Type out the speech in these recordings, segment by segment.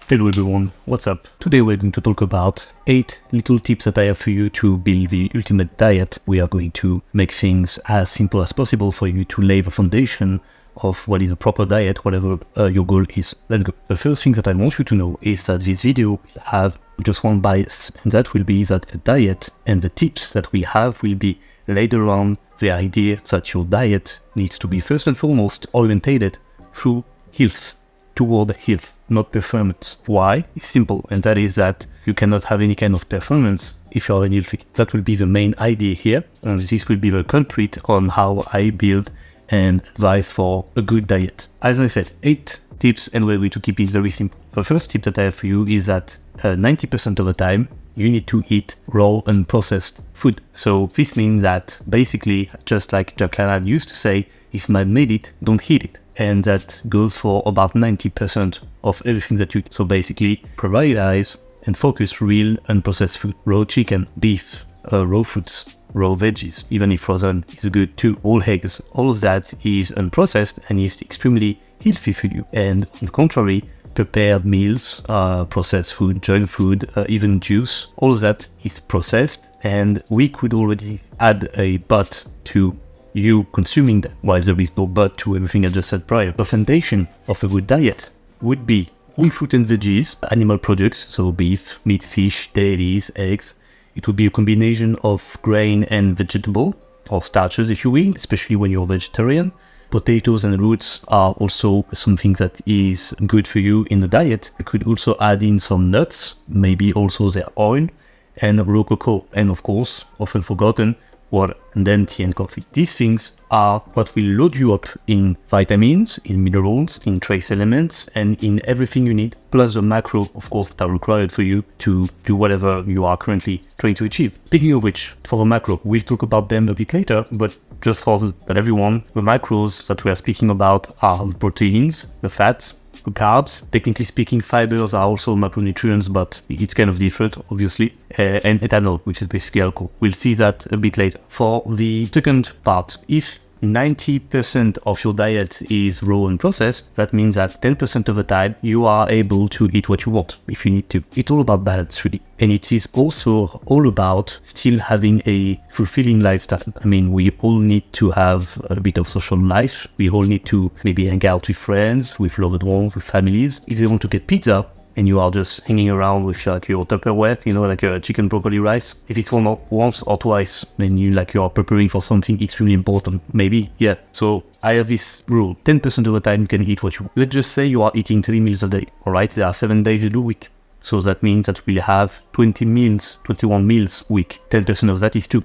Hello everyone, what's up? Today we're going to talk about 8 little tips that I have for you to build the ultimate diet. We are going to make things as simple as possible for you to lay the foundation of what is a proper diet, whatever your goal is. Let's go. The first thing that I want you to know is that this video will have just one bias, and that will be that the diet and the tips that we have will be laid around the idea that your diet needs to be first and foremost orientated through health, toward health, not performance. Why? It's simple, and that is that you cannot have any kind of performance if you are unhealthy. That will be the main idea here, and this will be the culprit on how I build and advise for a good diet. As I said, 8 tips, and we're going to keep it very simple. The first tip that I have for you is that 90% of the time you need to eat raw and processed food. So this means that basically, just like JawLiner used to say, if man made it, don't eat it. And that goes for about 90% of everything that you eat. So basically, prioritize and focus real unprocessed food. Raw chicken, beef, raw fruits, raw veggies, even if frozen is good too. All eggs, all of that is unprocessed and is extremely healthy for you. And on the contrary, prepared meals, processed food, junk food, even juice, all of that is processed, and we could already add a but to you consuming them, while there is no but to everything I just said prior. The foundation of a good diet would be whole fruit and veggies, animal products, so beef, meat, fish, dairies, eggs. It would be a combination of grain and vegetable, or starches if you will, especially when you're vegetarian. Potatoes and roots are also something that is good for you in the diet. You could also add in some nuts, maybe also their oil, and raw cocoa, and of course, often forgotten, water, and then tea and coffee. These things are what will load you up in vitamins, in minerals, in trace elements, and in everything you need, plus the macro, of course, that are required for you to do whatever you are currently trying to achieve. Speaking of which, for the macro, we'll talk about them a bit later, but just for everyone, the macros that we are speaking about are the proteins, the fats, the carbs. Technically speaking, fibers are also macronutrients, but it's kind of different, obviously, and ethanol, which is basically alcohol. We'll see that a bit later. For the second part, if 90% of your diet is raw and processed, that means that 10% of the time you are able to eat what you want, if you need to. It's all about balance, really. And it is also all about still having a fulfilling lifestyle. I mean, we all need to have a bit of social life. We all need to maybe hang out with friends, with loved ones, with families. If they want to get pizza, and you are just hanging around with like your Tupperware, you know, like a chicken broccoli rice. If it's once or twice, then you are preparing for something extremely important, maybe, yeah. So I have this rule, 10% of the time you can eat what you want. Let's just say you are eating 3 meals a day, all right? There are 7 days in a week. So that means that we'll have 21 meals a week. 10% of that is 2.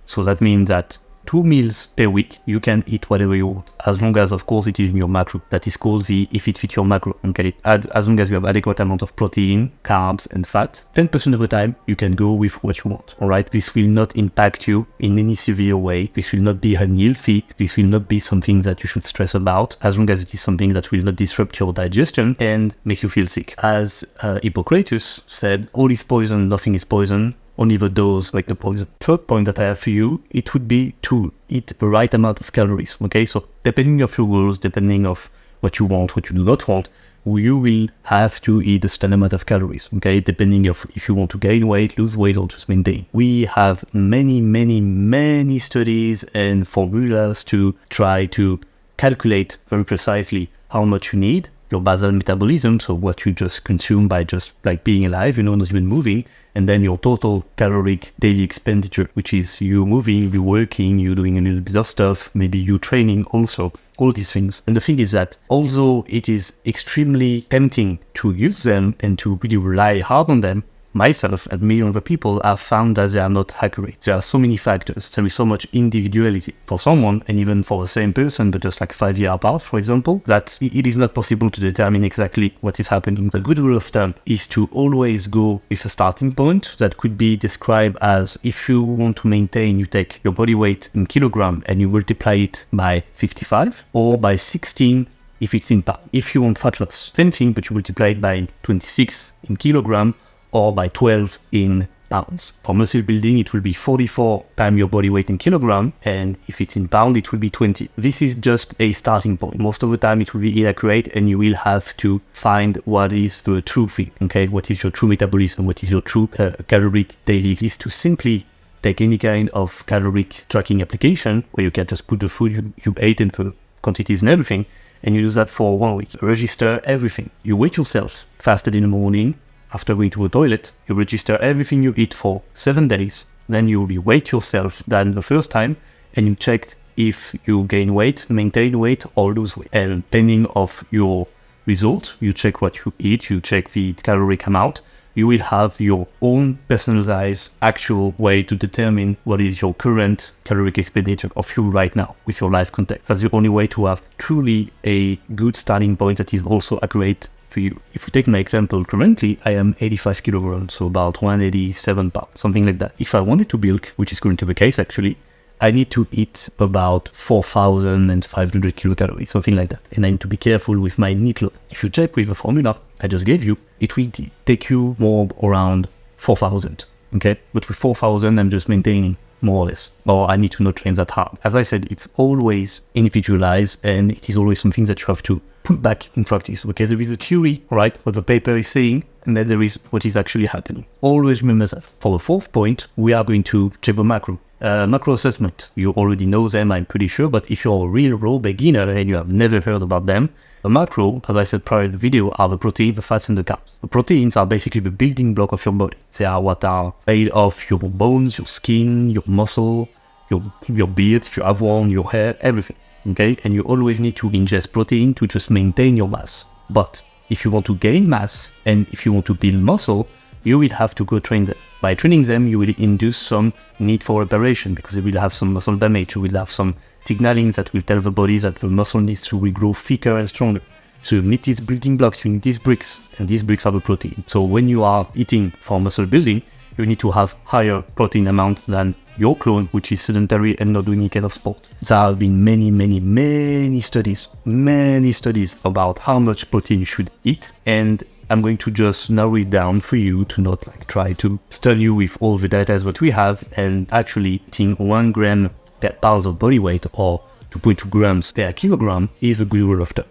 So that means that 2 meals per week, you can eat whatever you want, as long as, of course, it is in your macro. That is called the if it fits your macro. Okay, as long as you have adequate amount of protein, carbs, and fat. 10% of the time, you can go with what you want. All right, this will not impact you in any severe way. This will not be unhealthy. This will not be something that you should stress about, as long as it is something that will not disrupt your digestion and make you feel sick. As Hippocrates said, all is poison, nothing is poison. Only the dose make the poison. Third point that I have for you, it would be to eat the right amount of calories. Okay, so depending of your goals, depending of what you want, what you do not want, you will have to eat a certain amount of calories. Okay, depending of if you want to gain weight, lose weight, or just maintain. We have many studies and formulas to try to calculate very precisely how much you need. Your basal metabolism, so what you just consume by just like being alive, not even moving, and then your total caloric daily expenditure, which is you moving, you working, you doing a little bit of stuff, maybe you training also, all these things. And the thing is that although it is extremely tempting to use them and to really rely hard on them, myself and millions of people have found that they are not accurate. There are so many factors. There is so much individuality for someone, and even for the same person, but just like 5 years apart, for example, that it is not possible to determine exactly what is happening. The good rule of thumb is to always go with a starting point that could be described as if you want to maintain, you take your body weight in kilogram and you multiply it by 55 or by 16 if it's in pound. If you want fat loss, same thing, but you multiply it by 26 in kilogram or by 12 in pounds. For muscle building, it will be 44 times your body weight in kilogram, and if it's in pound, it will be 20. This is just a starting point. Most of the time, it will be inaccurate, and you will have to find what is the true thing, okay? What is your true metabolism? What is your true caloric daily? Is to simply take any kind of caloric tracking application where you can just put the food you ate and the quantities and everything, and you do that for 1 week. Register everything. You weight yourself, fasted in the morning. After going to the toilet, you register everything you eat for 7 days. Then you weight yourself than the first time, and you check if you gain weight, maintain weight, or lose weight. And depending of your result, you check what you eat, you check the caloric amount. You will have your own personalized actual way to determine what is your current caloric expenditure of fuel right now with your life context. That's the only way to have truly a good starting point that is also accurate for you. If we take my example, currently I am 85 kilograms, so about 187 pounds, something like that. If I wanted to bulk, which is currently the case actually, I need to eat about 4,500 kilocalories, something like that. And I need to be careful with my NEAT load. If you check with the formula I just gave you, it will take you more around 4,000, okay? But with 4,000, I'm just maintaining more or less, or I need to not train that hard. As I said, it's always individualized, and it is always something that you have to put back in practice. Okay, there is a theory, right, what the paper is saying, and then there is what is actually happening. Always remember that. For the fourth point, we are going to check the macro. Macro assessment, you already know them, I'm pretty sure, but if you're a real raw beginner and you have never heard about them, the macro, as I said prior in the video, are the protein, the fats, and the carbs. The proteins are basically the building block of your body. They are what are made of your bones, your skin, your muscle, your beard, if you have one, your hair, everything, okay? And you always need to ingest protein to just maintain your mass. But if you want to gain mass and if you want to build muscle, you will have to go train them. By training them, you will induce some need for reparation because you will have some muscle damage. You will have some signaling that will tell the body that the muscle needs to regrow thicker and stronger. So you need these building blocks, you need these bricks, and these bricks are the protein. So when you are eating for muscle building, you need to have higher protein amount than your clone, which is sedentary and not doing any kind of sport. There have been many studies about how much protein you should eat, and I'm going to just narrow it down for you to not like try to stun you with all the data what we have, and actually eating 1 gram per pound of body weight or 2.2 grams per kilogram is a good rule of thumb.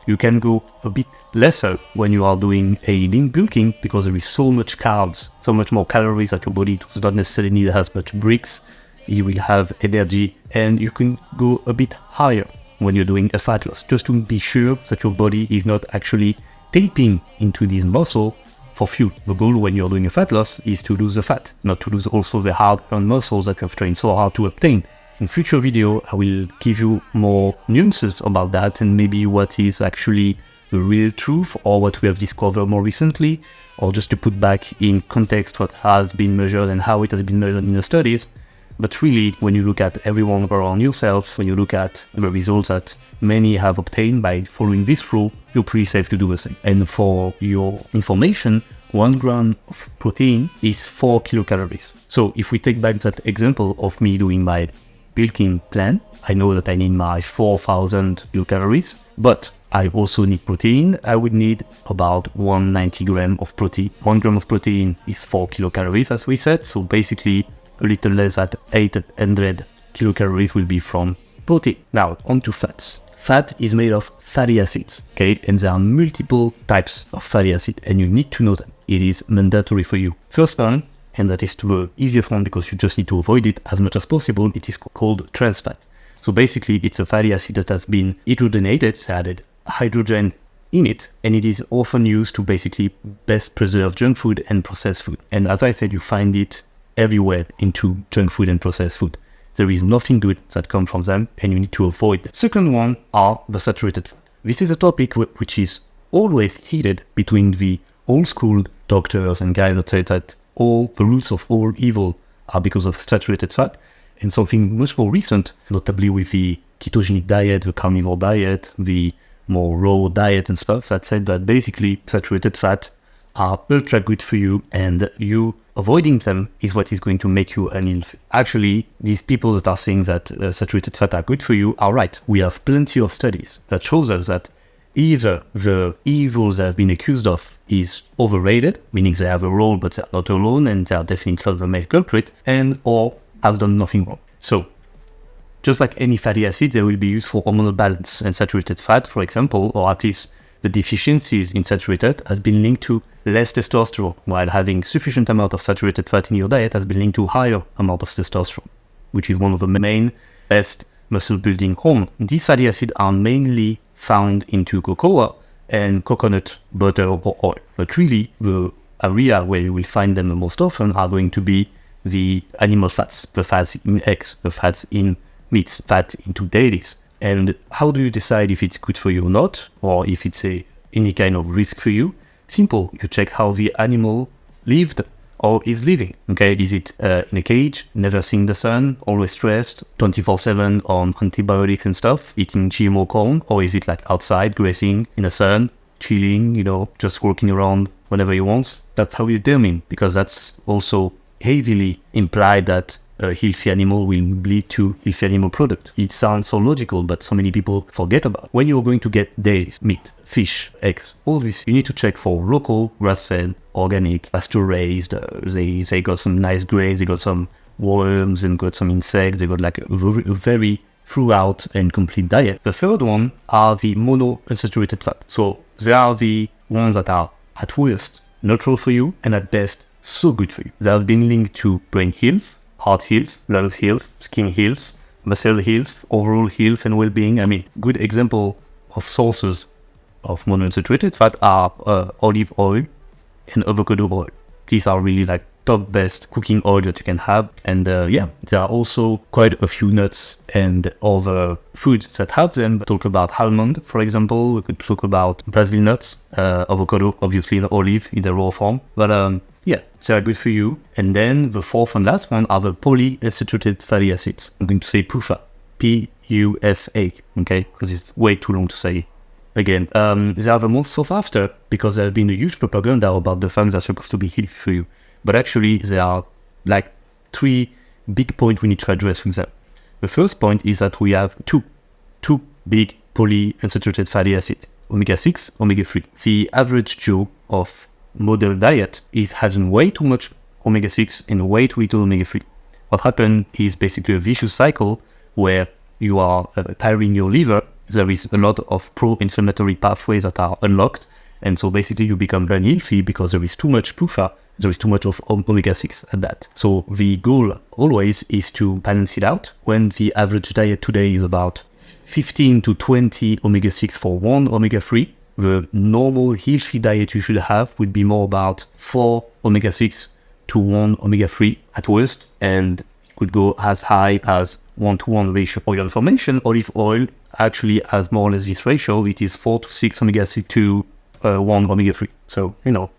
You can go a bit lesser when you are doing a lean bulking because there is so much carbs, so much more calories that your body does not necessarily need as much bricks. You will have energy, and you can go a bit higher when you're doing a fat loss, just to be sure that your body is not actually taping into this muscle for fuel. The goal when you're doing a fat loss is to lose the fat, not to lose also the hard-earned muscles that you have trained so hard to obtain. In future video, I will give you more nuances about that and maybe what is actually the real truth or what we have discovered more recently, or just to put back in context what has been measured and how it has been measured in the studies. But really, when you look at everyone around yourself, when you look at the results that many have obtained by following this rule, you're pretty safe to do the same. And for your information, 1 gram of protein is 4 kilocalories. So if we take back that example of me doing my bulking plan, I know that I need my 4,000 kilocalories, but I also need protein. I would need about 190 gram of protein. 1 gram of protein is 4 kilocalories, as we said. So basically, a little less than 800 kilocalories will be from protein. Now, on to fats. Fat is made of fatty acids, okay? And there are multiple types of fatty acid, and you need to know them. It is mandatory for you. First one, and that is the easiest one because you just need to avoid it as much as possible, it is called trans fat. So basically, it's a fatty acid that has been hydrogenated, added hydrogen in it, and it is often used to basically best preserve junk food and processed food. And as I said, you find it everywhere into junk food and processed food. There is nothing good that comes from them, and you need to avoid them. Second one are the saturated fat. This is a topic which is always heated between the old school doctors and guys that say that all the roots of all evil are because of saturated fat, and something much more recent, notably with the ketogenic diet, the carnivore diet, the more raw diet and stuff, that said that basically saturated fat are ultra good for you, and you avoiding them is what is going to make you unhealthy. Actually, these people that are saying that saturated fat are good for you are right. We have plenty of studies that shows us that either the evils they have been accused of is overrated, meaning they have a role but they're not alone and they are definitely the main culprit, and or have done nothing wrong. So just like any fatty acid, they will be used for hormonal balance, and saturated fat, for example, or at least the deficiencies in saturated, has been linked to less testosterone, while having sufficient amount of saturated fat in your diet has been linked to higher amount of testosterone, which is one of the main best muscle building hormones. These fatty acids are mainly found into cocoa and coconut butter or oil, but really the area where you will find them the most often are going to be the animal fats, the fats in eggs, the fats in meats, fat into dairies. And how do you decide if it's good for you or not, or if it's any kind of risk for you? Simple, you check how the animal lived or is living. Okay, is it in a cage, never seeing the sun, always stressed, 24/7 on antibiotics and stuff, eating GMO corn, or is it like outside, grazing in the sun, chilling, just walking around whenever he wants? That's how you determine, because that's also heavily implied that a healthy animal will lead to healthy animal product. It sounds so logical, but so many people forget about it. When you're going to get dairies, meat, fish, eggs, all this, you need to check for local, grass-fed, organic, pasture-raised. They got some nice grains, they got some worms, and got some insects. They got like a very throughout and complete diet. The third one are the monounsaturated fat. So they are the ones that are at worst neutral for you, and at best so good for you. They have been linked to brain health, heart health, lungs health, skin health, muscle health, overall health and well-being. I mean, good example of sources of monounsaturated fat are olive oil and avocado oil. These are really like top best cooking oil that you can have. And there are also quite a few nuts and other foods that have them. Talk about almond, for example. We could talk about Brazil nuts, avocado, obviously, and olive in the raw form. But they are good for you. And then the fourth and last one are the polyunsaturated fatty acids. I'm going to say PUFA, P-U-F-A, okay? Because it's way too long to say again. They are the most sought after because there has been a huge propaganda about the fact they're supposed to be healthy for you. But actually, there are like three big points we need to address with them. The first point is that we have two big polyunsaturated fatty acids, omega-6, omega-3. The average Joe of model diet is having way too much omega-6 and way too little omega-3. What happened is basically a vicious cycle where you are tiring your liver. There is a lot of pro-inflammatory pathways that are unlocked, and so basically you become unhealthy because there is too much PUFA, there is too much of omega-6 at that. So the goal always is to balance it out. When the average diet today is about 15 to 20 omega-6 for one omega-3, the normal healthy diet you should have would be more about 4 omega-6 to 1 omega-3 at worst, and it could go as high as 1-to-1 ratio. For your information, olive oil actually has more or less this ratio. It is 4 to 6 omega-6 to 1 omega-3. So,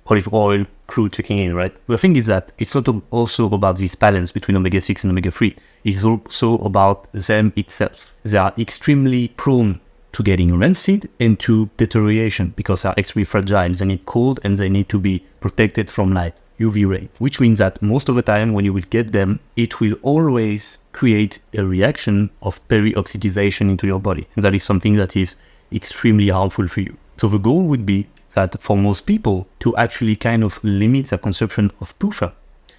olive oil, crude checking in, right? The thing is that it's not also about this balance between omega-6 and omega-3. It's also about them itself. They are extremely prone to getting rancid and to deterioration because they are extremely fragile. They need cold and they need to be protected from light, UV ray, which means that most of the time when you will get them, it will always create a reaction of perioxidization into your body. And that is something that is extremely harmful for you. So the goal would be that for most people to actually kind of limit the consumption of PUFA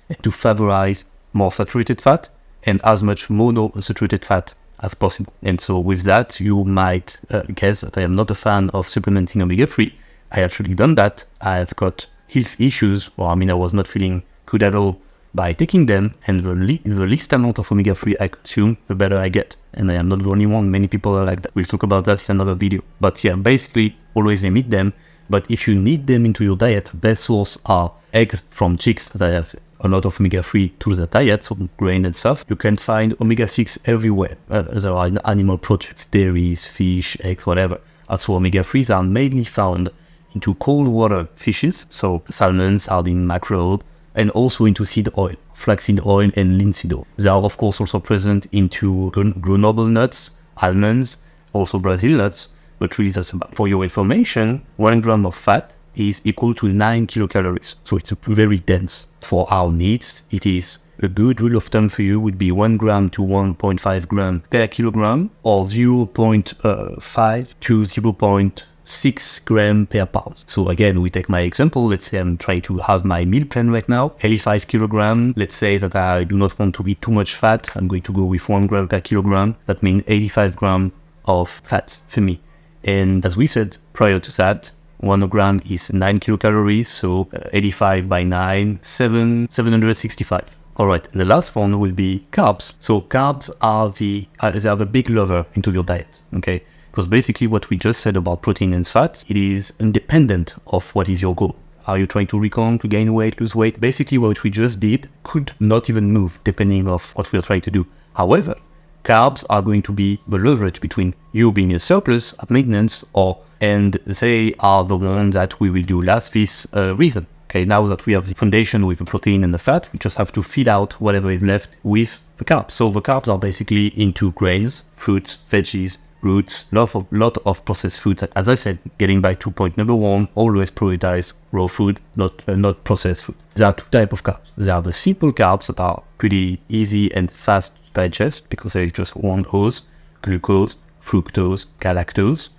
and to favorize more saturated fat and as much monounsaturated fat as possible. And so with that, you might guess that I am not a fan of supplementing omega-3. I have actually done that. I have got health issues, I was not feeling good at all by taking them, and the least amount of omega-3 I consume, the better I get. And I am not the only one, many people are like that. We'll talk about that in another video. But yeah, basically, always limit them. But if you need them into your diet, best source are eggs from chicks that have a lot of omega-3 to the diet, so grain and stuff. You can find omega-6 everywhere. There are animal products, dairies, fish, eggs, whatever. Also, omega-3s are mainly found into cold water fishes, so salmon, sardine, mackerel, and also into seed oil, flaxseed oil and linseed oil. They are, of course, also present into Grenoble nuts, almonds, also Brazil nuts, but really that's about. For your information, 1 gram of fat is equal to 9 kilocalories. So it's very dense. For our needs, it is a good rule of thumb for you would be 1 gram to 1.5 gram per kilogram, or 0.5 to 6 grams per pound. So again, we take my example. Let's say I'm trying to have my meal plan right now, 85 kilograms. Let's say that I do not want to eat too much fat. I'm going to go with 1 gram per kilogram. That means 85 grams of fat for me. And as we said prior to that, 1 gram is 9 kilocalories. So 85 by 9, 765. All right, and the last one will be carbs. So carbs are they are the big lover into your diet, okay? Because basically what we just said about protein and fat, it is independent of what is your goal. Are you trying to recon, to gain weight, lose weight? Basically what we just did could not even move depending on what we are trying to do. However, carbs are going to be the leverage between you being a surplus at maintenance and they are the ones that we will do last this reason. Okay, now that we have the foundation with the protein and the fat, we just have to fill out whatever is left with the carbs. So the carbs are basically into grains, fruits, veggies, roots, lot of processed foods. As I said, getting back to point number 1, always prioritize raw food, not processed food. There are 2 types of carbs. There are the simple carbs that are pretty easy and fast to digest because there is just one O's, glucose, fructose, galactose.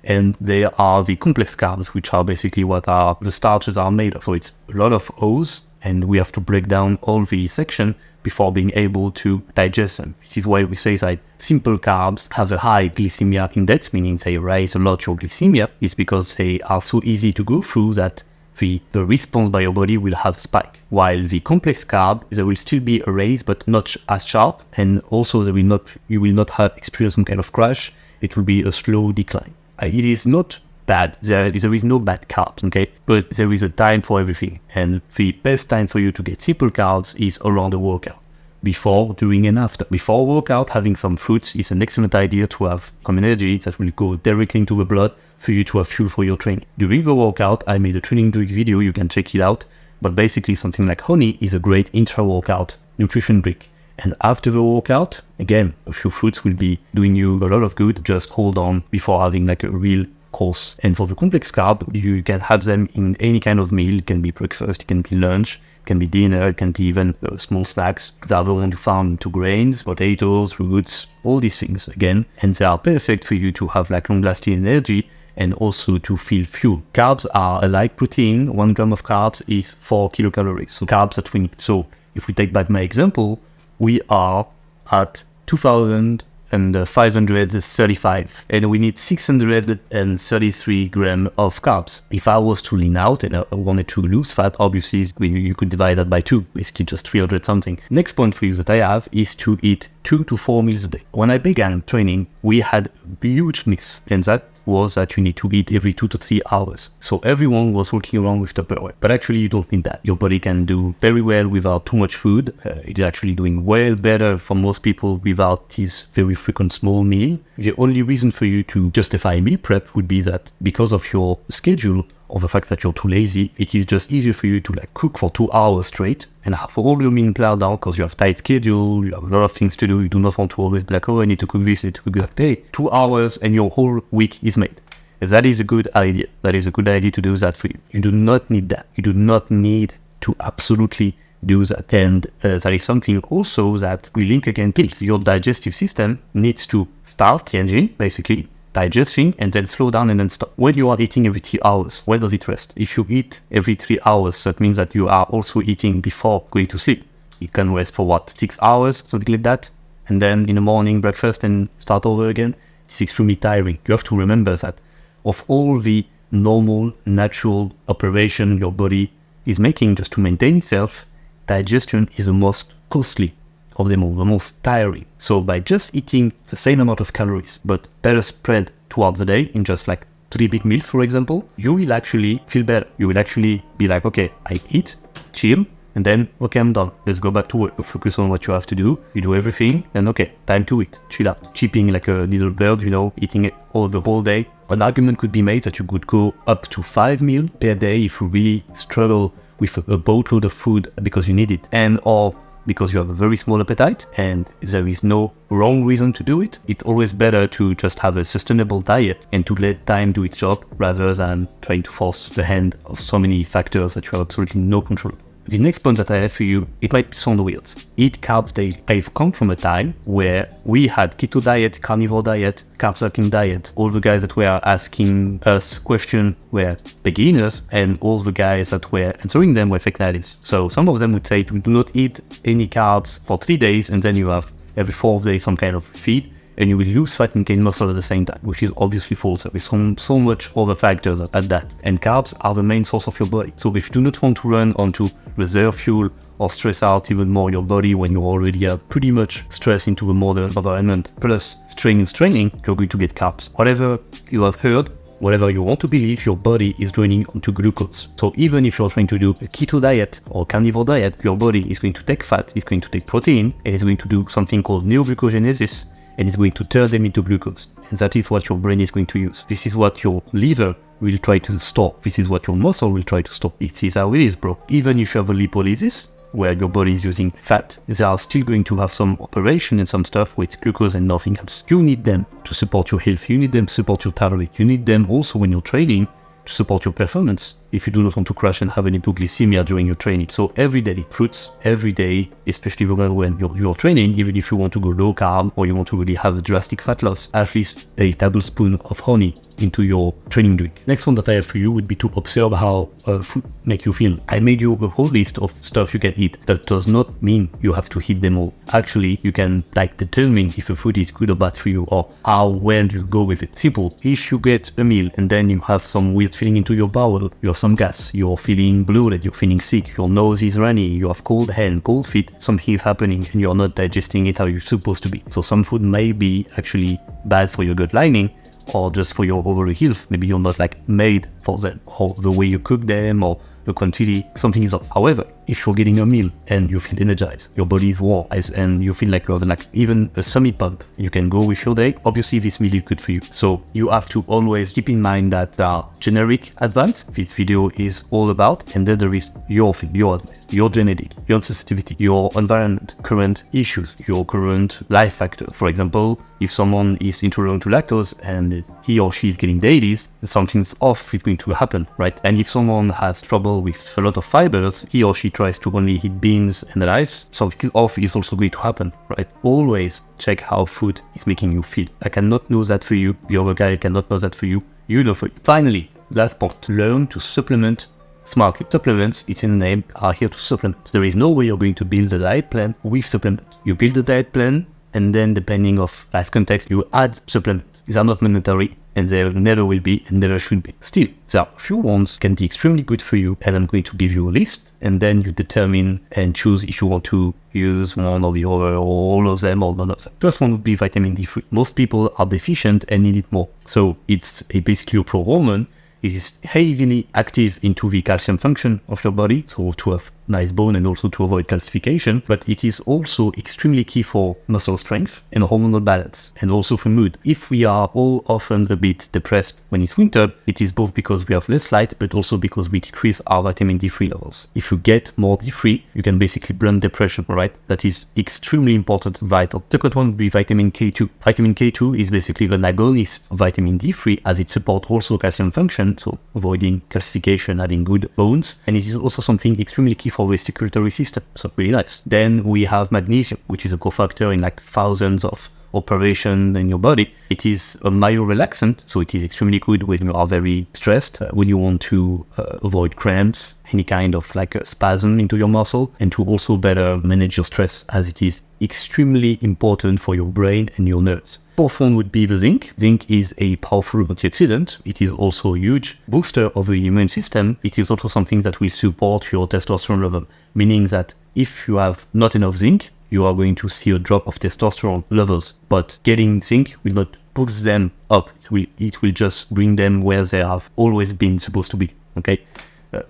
And there are the complex carbs, which are basically what are the starches are made of. So it's a lot of O's, and we have to break down all the section before being able to digest them. This is why we say that simple carbs have a high glycemia index, meaning they raise a lot your glycemia. It's because they are so easy to go through that the response by your body will have a spike. While the complex carb, there will still be a raise, but not as sharp, and also you will not have experienced some kind of crash. It will be a slow decline. It is not bad. There is no bad carbs, okay? But there is a time for everything. And the best time for you to get simple carbs is around the workout. Before, during, and after. Before workout, having some fruits is an excellent idea to have some energy that will go directly into the blood for you to have fuel for your training. During the workout, I made a training drink video. You can check it out. But basically, something like honey is a great intra-workout nutrition drink. And after the workout, again, a few fruits will be doing you a lot of good. Just hold on before having like a real course. And for the complex carb, you can have them in any kind of meal. It can be breakfast, it can be lunch, it can be dinner, it can be even small snacks. They are the ones you found into grains, potatoes, roots, all these things again. And they are perfect for you to have like long-lasting energy and also to feel fuel. Carbs are like protein. 1 gram of carbs is 4 kilocalories. So carbs that we need. So if we take back my example, we are at 2,535 and we need 633 grams of carbs. If I was to lean out and I wanted to lose fat, obviously you could divide that by 2, basically just 300 something. Next point for you that I have is to eat 2 to 4 meals a day. When I began training, we had a huge myth, and that was that you need to eat every 2 to 3 hours. So everyone was walking around with Tupperware. But actually you don't need that. Your body can do very well without too much food. It's actually doing well better for most people without this very frequent small meal. The only reason for you to justify meal prep would be that because of your schedule or the fact that you're too lazy, it is just easier for you to like cook for 2 hours straight and have all your meal planned out because you have tight schedule, you have a lot of things to do, you do not want to always be like, oh, I need to cook this, I need to cook that day. 2 hours and your whole week is made. That is a good idea. That is a good idea to do that for you. You do not need that. You do not need to absolutely do that. And that is something also that we link again. If your digestive system needs to start the engine, basically, digesting and then slow down and then stop. When you are eating every 3 hours, when does it rest? If you eat every 3 hours, that means that you are also eating before going to sleep. You can rest for what, 6 hours, something like that? And then in the morning, breakfast and start over again. It's extremely tiring. You have to remember that of all the normal, natural operation your body is making just to maintain itself, digestion is the most costly of them all, the most tiring. So by just eating the same amount of calories, but better spread throughout the day in just like 3 big meals, for example, you will actually feel better. You will actually be like, okay, I eat, chill, and then, okay, I'm done. Let's go back to work. Focus on what you have to do. You do everything, and okay, time to eat. Chill out. Cheeping like a little bird, eating it all the whole day. An argument could be made that you could go up to 5 meals per day if you really struggle with a boatload of food because you need it, and or because you have a very small appetite and there is no wrong reason to do it. It's always better to just have a sustainable diet and to let time do its job rather than trying to force the hand of so many factors that you have absolutely no control. The next point that I have for you, it might sound weird. Eat carbs daily. I've come from a time where we had keto diet, carnivore diet, carb cycling diet. All the guys that were asking us questions were beginners, and all the guys that were answering them were fake nadies. So some of them would say, do not eat any carbs for 3 days, and then you have every 4th day some kind of feed, and you will lose fat and gain muscle at the same time, which is obviously false. There is so much other factors at that. And carbs are the main source of your body. So if you do not want to run onto reserve fuel or stress out even more your body when you already are pretty much stressed into the modern environment, plus straining, you're going to get carbs. Whatever you have heard, whatever you want to believe, your body is draining onto glucose. So even if you're trying to do a keto diet or carnivore diet, your body is going to take fat, it's going to take protein, and it's going to do something called neoglucogenesis, and it's going to turn them into glucose. And that is what your brain is going to use. This is what your liver will try to store. This is what your muscle will try to store. It is how it is, bro. Even if you have a lipolysis, where your body is using fat, they are still going to have some operation and some stuff with glucose and nothing else. You need them to support your health. You need them to support your tolerance. You need them also when you're training to support your performance, if you do not want to crash and have any hypoglycemia during your training. So every day, fruits, every day, especially when you're training, even if you want to go low carb or you want to really have a drastic fat loss, at least a tablespoon of honey into your training drink. Next one that I have for you would be to observe how food make you feel. I made you a whole list of stuff you can eat. That does not mean you have to eat them all. Actually, you can determine if a food is good or bad for you, or how well you go with it. Simple. If you get a meal and then you have some weird feeling into your bowel, you have some gas, you're feeling bloated, you're feeling sick, your nose is runny, you have cold hand, cold feet, something is happening and you're not digesting it how you're supposed to be. So some food may be actually bad for your gut lining, or just for your overall health. Maybe you're not made for them, or the way you cook them, or the quantity, something is off. However, if you're getting a meal and you feel energized, your body is warm, and you feel like you have even a summit pump, you can go with your day. Obviously, this meal is good for you. So you have to always keep in mind that there are generic advice this video is all about, and then there is your thing, your advice, your genetic, your sensitivity, your environment, current issues, your current life factors. For example, if someone is intolerant to lactose and he or she is getting dailies, something's off is going to happen, right? And if someone has trouble with a lot of fibers, he or she tries to only eat beans and rice, something off is also going to happen, right? Always check how food is making you feel. I cannot know that for you. The other guy cannot know that for you. You know for you. Finally, last point, learn to supplement smartly. Supplements, it's in the name, are here to supplement. There is no way you're going to build a diet plan with supplement. You build the diet plan, and then depending of life context, you add supplements. These are not mandatory, and they never will be and never should be. Still, there are a few ones can be extremely good for you, and I'm going to give you a list, and then you determine and choose if you want to use one or the other, or all of them, or none of them. First one would be vitamin D3. Most people are deficient and need it more. So it's basically a pro-hormone. It is heavily active into the calcium function of your body, so to have nice bone and also to avoid calcification, but it is also extremely key for muscle strength and hormonal balance, and also for mood. If we are all often a bit depressed when it's winter, it is both because we have less light, but also because we decrease our vitamin D3 levels. If you get more D3, you can basically blunt depression, right? That is extremely important, vital. Second one would be vitamin K2. Vitamin K2 is basically an agonist of vitamin D3, as it supports also calcium function, so avoiding calcification, having good bones, and it is also something extremely key for the circulatory system, so really nice. Then we have magnesium, which is a cofactor in thousands of operations in your body. It is a myorelaxant, so it is extremely good when you are very stressed, when you want to avoid cramps, any kind of a spasm into your muscle, and to also better manage your stress, as it is extremely important for your brain and your nerves. Fourth one would be the zinc. Zinc is a powerful antioxidant. It is also a huge booster of the immune system. It is also something that will support your testosterone level, meaning that if you have not enough zinc, you are going to see a drop of testosterone levels. But getting zinc will not boost them up. It will just bring them where they have always been supposed to be, okay?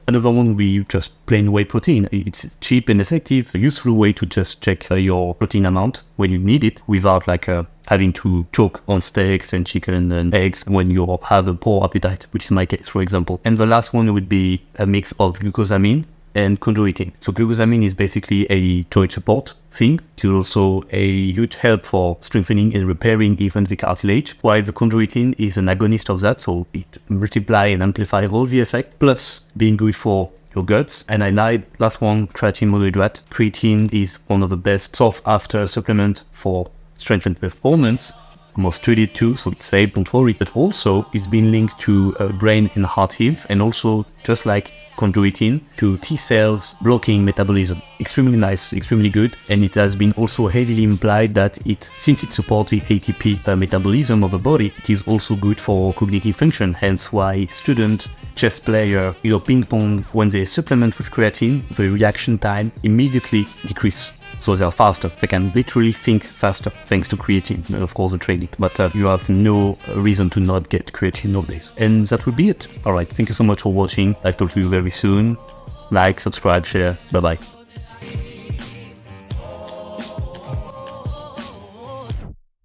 Another one would be just plain whey protein. It's cheap and effective, a useful way to just check your protein amount when you need it, without having to choke on steaks and chicken and eggs when you have a poor appetite, which is my case, for example. And the last one would be a mix of glucosamine and chondroitin. So glucosamine is basically a joint support thing. It's also a huge help for strengthening and repairing even the cartilage, while the chondroitin is an agonist of that, so it multiplies and amplifies all the effect, plus being good for your guts. And I lied, last one, creatine monohydrate. Creatine is one of the best sought-after supplement for strength and performance. Most studied too, so it's safe, don't worry. But also, it's been linked to brain and heart health, and also, just like chondroitin, to T cells blocking metabolism. Extremely nice, extremely good. And it has been also heavily implied that since it supports the ATP metabolism of the body, it is also good for cognitive function. Hence why student, chess player, ping pong, when they supplement with creatine, the reaction time immediately decreases. So they are faster. They can literally think faster thanks to creatine, and of course the training. But you have no reason to not get creatine nowadays. And that would be it. All right, thank you so much for watching. I'll talk to you very soon. Like, subscribe, share. Bye-bye.